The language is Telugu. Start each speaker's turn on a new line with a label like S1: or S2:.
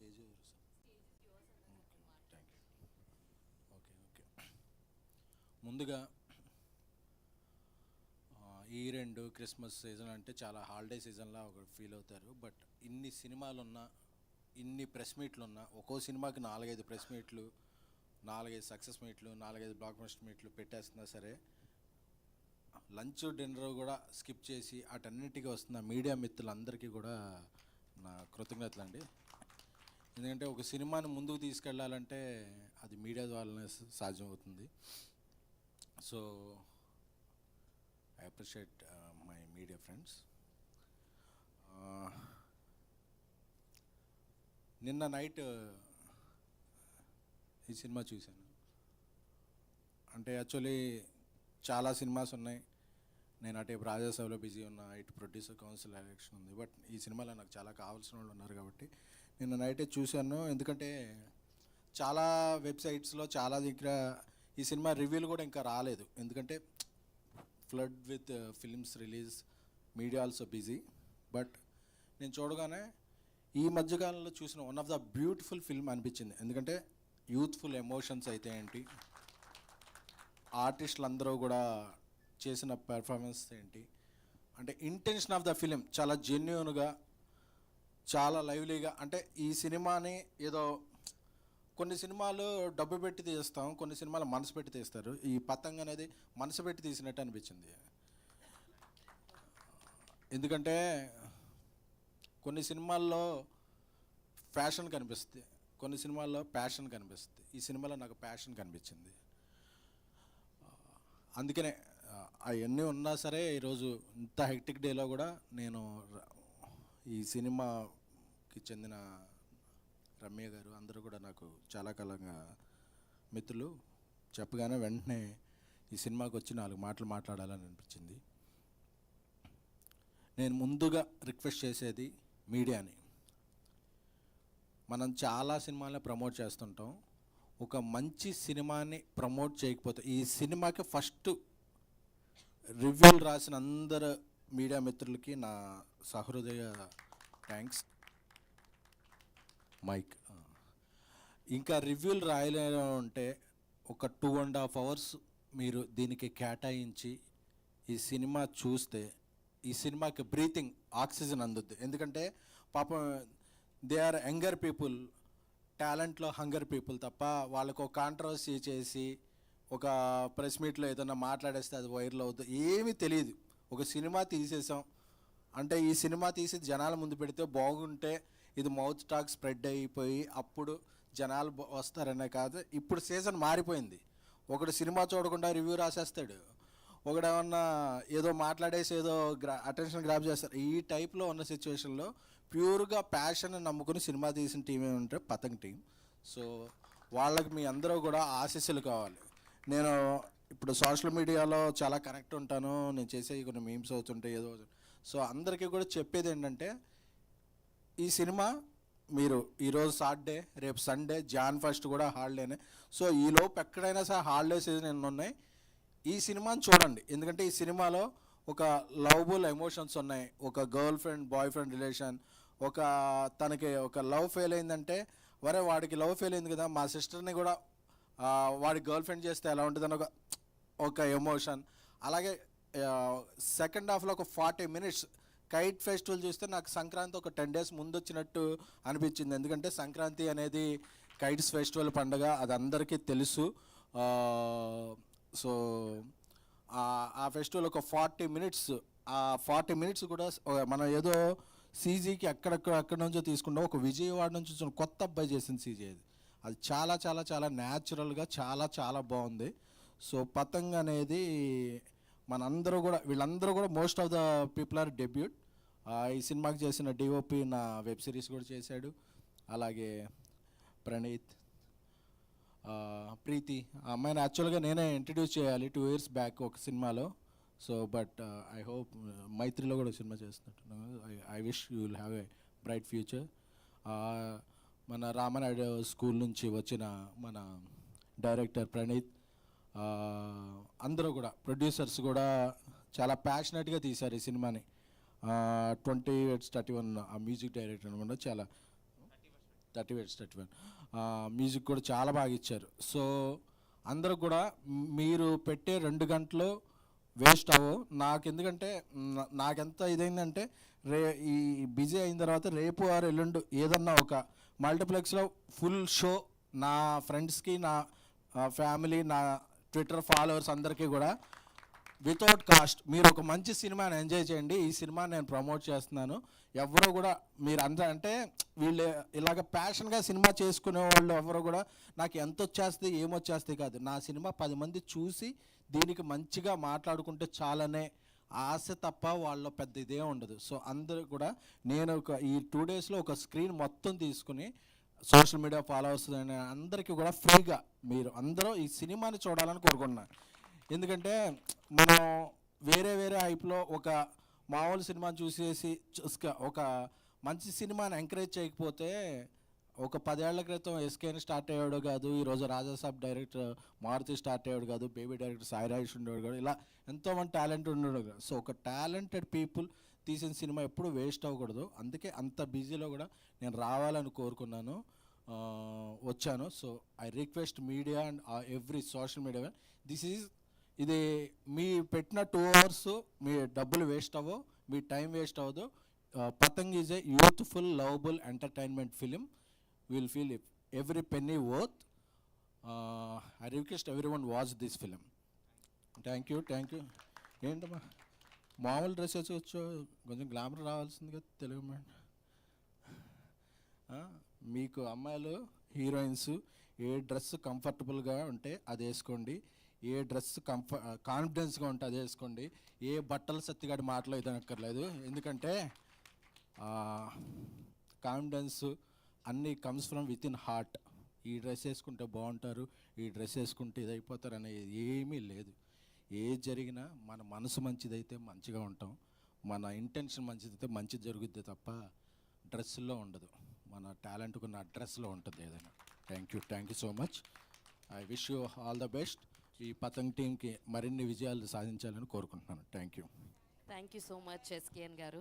S1: Stage thank you. Okay okay. ముందుగా ఈ రెండు క్రిస్మస్ సీజన్ అంటే చాలా హాలిడే సీజన్లా ఒక ఫీల్ అవుతారు. బట్ ఇన్ని సినిమాలున్నా, ఇన్ని ప్రెస్ మీట్లు ఉన్నా, ఒక్కో సినిమాకి 4-5 ప్రెస్ మీట్లు, 4-5 సక్సెస్ మీట్లు, 4-5 బ్లాక్ బస్టర్ మీట్లు పెట్టేస్తున్నా సరే, లంచ్ డిన్నర్ కూడా స్కిప్ చేసి అటన్నిటికీ వస్తున్న మీడియా మిత్రులందరికీ కూడా నా కృతజ్ఞతలు అండి. ఎందుకంటే ఒక సినిమాని ముందుకు తీసుకెళ్ళాలంటే అది మీడియా ద్వారానే సాధ్యమవుతుంది. So I appreciate my media friends. నిన్న నైట్ ఈ సినిమా చూశాను. అంటే యాక్చువల్లీ చాలా సినిమాస్ ఉన్నాయి. నేను అటు రాజాసాబ్లో బిజీ ఉన్నా, ఇటు ప్రొడ్యూసర్ కౌన్సిల్ ఎలక్షన్ ఉంది. బట్ ఈ సినిమాలో నాకు చాలా కావాల్సిన వాళ్ళు ఉన్నారు కాబట్టి నిన్న నైటే చూశాను. ఎందుకంటే చాలా వెబ్సైట్స్లో చాలా దగ్గర ఈ సినిమా రివ్యూలు కూడా ఇంకా రాలేదు. ఎందుకంటే flood with films release, media also busy. But నేను చూడగానే ఈ మధ్యకాలంలో చూసిన one of the beautiful film అనిపించింది. ఎందుకంటే యూత్ఫుల్ ఎమోషన్స్ అయితే ఏంటి, ఆర్టిస్టులు అందరూ కూడా చేసిన పెర్ఫార్మెన్స్ ఏంటి, అంటే ఇంటెన్షన్ ఆఫ్ ద ఫిలిం చాలా జెన్యూన్గా, చాలా లైవ్లీగా. అంటే ఈ సినిమాని ఏదో కొన్ని సినిమాలు డబ్బు పెట్టి తీస్తాం, కొన్ని సినిమాలు మనసు పెట్టి తీస్తారు. ఈ పతంగ్ అనేది మనసు పెట్టి తీసినట్టు అనిపించింది. ఎందుకంటే కొన్ని సినిమాల్లో ఫ్యాషన్ కనిపిస్తుంది, కొన్ని సినిమాల్లో ప్యాషన్ కనిపిస్తుంది. ఈ సినిమాలో నాకు ప్యాషన్ కనిపించింది. అందుకనే అవన్నీ ఉన్నా సరే ఈరోజు ఇంత హెక్టిక్ డేలో కూడా నేను ఈ సినిమాకి చెందిన రమ్య గారు అందరూ కూడా నాకు చాలా కాలంగా మిత్రులు, చెప్పగానే వెంటనే ఈ సినిమాకి వచ్చి 4 మాటలు మాట్లాడాలని అనిపించింది. నేను ముందుగా రిక్వెస్ట్ చేసేది మీడియాని. మనం చాలా సినిమాలని ప్రమోట్ చేస్తుంటాం. ఒక మంచి సినిమాని ప్రమోట్ చేయకపోతే, ఈ సినిమాకి ఫస్ట్ రివ్యూలు రాసిన అందరు మీడియా మిత్రులకి నా సహృదయ థ్యాంక్స్. మైక్ ఇంకా రివ్యూలు రాయలేను అంటే ఒక 2.5 hours మీరు దీనికి కేటాయించి ఈ సినిమా చూస్తే ఈ సినిమాకి బ్రీతింగ్ ఆక్సిజన్ అందుద్ది. ఎందుకంటే పాపం దే ఆర్ యంగర్ పీపుల్, టాలెంట్లో హంగర్ పీపుల్ తప్ప వాళ్ళకు ఒక కాంట్రవర్సీ చేసి ఒక ప్రెస్ మీట్లో ఏదైనా మాట్లాడేస్తే అది వైరల్ అవుతుంది, ఏమీ తెలియదు. ఒక సినిమా తీసేసాం అంటే ఈ సినిమా తీసి జనాల ముందు పెడితే బాగుంటే ఇది మౌత్ టాక్ స్ప్రెడ్ అయిపోయి అప్పుడు జనాలు వస్తారనే కాదు. ఇప్పుడు సీజన్ మారిపోయింది. ఒకడు సినిమా చూడకుండా రివ్యూ రాసేస్తాడు, ఒకడు ఏమన్నా ఏదో మాట్లాడేసి ఏదో అటెన్షన్ గ్రాప్ చేస్తారు. ఈ టైప్లో ఉన్న సిచ్యువేషన్లో ప్యూర్గా ప్యాషన్ నమ్ముకుని సినిమా తీసిన టీం ఏమంటే పతంగ్ టీం. సో వాళ్ళకి మీ అందరూ కూడా ఆశీస్సులు కావాలి. నేను ఇప్పుడు సోషల్ మీడియాలో చాలా కనెక్ట్ ఉంటాను, నేను చేసే కొన్ని మీమ్స్ అవుతుంటాయి ఏదో. సో అందరికీ కూడా చెప్పేది ఏంటంటే ఈ సినిమా మీరు ఈరోజు సాటర్డే, రేపు సండే, Jan 1st కూడా హాలిడేనే. సో ఈలోపు ఎక్కడైనా సరే హాలిడే సీజన్ ఎన్ని ఉన్నాయి, ఈ సినిమాని చూడండి. ఎందుకంటే ఈ సినిమాలో ఒక లవబుల్ ఎమోషన్స్ ఉన్నాయి. ఒక girl friend boy friend relation, ఒక తనకి ఒక లవ్ ఫెయిల్ అయిందంటే వరే వాడికి లవ్ ఫెయిల్ అయింది కదా, మా సిస్టర్ని కూడా వాడి గర్ల్ ఫ్రెండ్ చేస్తే ఎలా ఉంటుందని ఒక ఎమోషన్. అలాగే సెకండ్ హాఫ్లో ఒక 40 minutes కైట్ ఫెస్టివల్ చూస్తే నాకు సంక్రాంతి ఒక 10 days ముందు వచ్చినట్టు అనిపించింది. ఎందుకంటే సంక్రాంతి అనేది కైట్స్ ఫెస్టివల్ పండుగ, అది అందరికీ తెలుసు. సో ఆ ఫెస్టివల్ ఒక 40 minutes, ఆ 40 minutes కూడా మనం ఏదో సీజీకి అక్కడ నుంచో తీసుకుంటాం. ఒక విజయవాడ నుంచి కొత్త అబ్బాయి చేసిన సీజీ అది చాలా చాలా చాలా న్యాచురల్గా చాలా చాలా బాగుంది. సో పతంగ్ అనేది మనందరూ కూడా, వీళ్ళందరూ కూడా most of the people are debut. ఈ సినిమాకి చేసిన డిఓపి నా వెబ్ సిరీస్ కూడా చేశాడు. అలాగే ప్రణీత్, ప్రీతి, ఆ అమ్మాయిని యాక్చువల్గా నేనే ఇంట్రడ్యూస్ చేయాలి 2 years బ్యాక్ ఒక సినిమాలో. సో బట్ ఐ హోప్ మైత్రిలో కూడా సినిమా చేస్తున్నట్టున్నాను. I wish you will have a bright future. మన రామనాయుడు స్కూల్ నుంచి వచ్చిన మన డైరెక్టర్ ప్రణీత్, అందరూ కూడా ప్రొడ్యూసర్స్ కూడా చాలా ప్యాషనెట్గా తీశారు ఈ సినిమాని. 20/31 ఆ మ్యూజిక్ డైరెక్టర్ అనమాట. చాలా 31 మ్యూజిక్ కూడా చాలా బాగా ఇచ్చారు. సో అందరూ కూడా మీరు పెట్టే 2 గంటలు వేస్ట్ అవ్వవు. నాకు ఎందుకంటే నాకెంత ఇదైందంటే ఈ బిజీ అయిన తర్వాత రేపు ఆరు ఎల్లుండు ఏదన్నా ఒక మల్టీప్లెక్స్లో ఫుల్ షో నా ఫ్రెండ్స్కి, నా ఫ్యామిలీ, నా ట్విట్టర్ ఫాలోవర్స్ అందరికీ కూడా వితౌట్ కాస్ట్ మీరు ఒక మంచి సినిమాని ఎంజాయ్ చేయండి. ఈ సినిమా నేను ప్రమోట్ చేస్తున్నాను. ఎవరో కూడా మీరు అందరూ అంటే వీళ్ళు ఇలాగ ప్యాషన్గా సినిమా చేసుకునే వాళ్ళు ఎవరో కూడా నాకు ఎంత వచ్చేస్తుంది ఏమొచ్చేస్తుంది కాదు, నా సినిమా 10 మంది చూసి దీనికి మంచిగా మాట్లాడుకుంటే చాలనే ఆశ తప్ప వాళ్ళ పెద్ద ఇదే ఉండదు. సో అందరూ కూడా నేను ఈ 2 డేస్లో ఒక స్క్రీన్ మొత్తం తీసుకుని సోషల్ మీడియా ఫాలోవర్స్ అందరికీ కూడా ఫ్రీగా మీరు అందరూ ఈ సినిమాని చూడాలని కోరుకుంటున్నాను. ఎందుకంటే మనం వేరే హైప్లో ఒక మామూలు సినిమాని చూసేసి ఒక మంచి సినిమాని ఎంకరేజ్ చేయకపోతే ఒక 10 ఏళ్ల క్రితం ఎస్కేని స్టార్ట్ అయ్యాడు కాదు, ఈరోజు రాజాసాబ్ డైరెక్టర్ మారుతి స్టార్ట్ అయ్యాడు కాదు, బేబీ డైరెక్టర్ సాయి రాజేష్ ఉండేవాడు కాదు, ఇలా ఎంతోమంది టాలెంట్ ఉండేవాడు కాదు. సో ఒక టాలెంటెడ్ పీపుల్ తీసిన సినిమా ఎప్పుడు వేస్ట్ అవ్వకూడదు. అందుకే అంత బిజీలో కూడా నేను రావాలని కోరుకున్నాను, వచ్చాను. So I request media and every social media ఇది మీ పెట్టిన 2 అవర్స్ మీ డబ్బులు వేస్ట్ అవ్వవు, మీ టైం వేస్ట్ అవ్వదు. Patang is a youthful lovable entertainment film. Will feel every penny worth. I request everyone watch this film. Thank you. ఏంటమ్మా మామూలు డ్రెస్ వేసుకోవచ్చు, కొంచెం గ్లామర్ రావాల్సింది కదా తెలుగు మ్యాన్. మీకు అమ్మాయిలు హీరోయిన్స్ ఏ డ్రెస్ కంఫర్టబుల్గా ఉంటే అది వేసుకోండి, ఏ డ్రెస్ కాన్ఫిడెన్స్గా ఉంటే అది వేసుకోండి. ఏ బట్టల సత్తిగాడి మాటలో ఇది అనక్కర్లేదు. ఎందుకంటే కాన్ఫిడెన్స్ అన్నీ comes from with in heart. ఈ డ్రెస్ వేసుకుంటే బాగుంటారు, ఈ డ్రెస్ వేసుకుంటే ఇది అయిపోతారు అనేది ఏమీ లేదు. ఏది జరిగినా మన మనసు మంచిదైతే మంచిగా ఉంటాం, మన ఇంటెన్షన్ మంచిదైతే మంచిది జరుగుద్ది తప్ప డ్రెస్సుల్లో ఉండదు. మన టాలెంట్కు ఉన్న డ్రెస్లో ఉంటుంది ఏదైనా. Thank you so much. I wish you all the best. ఈ పతంగ్ టీంకి మరిన్ని విజయాలు సాధించాలని కోరుకుంటున్నాను. Thank you so much SKN గారు.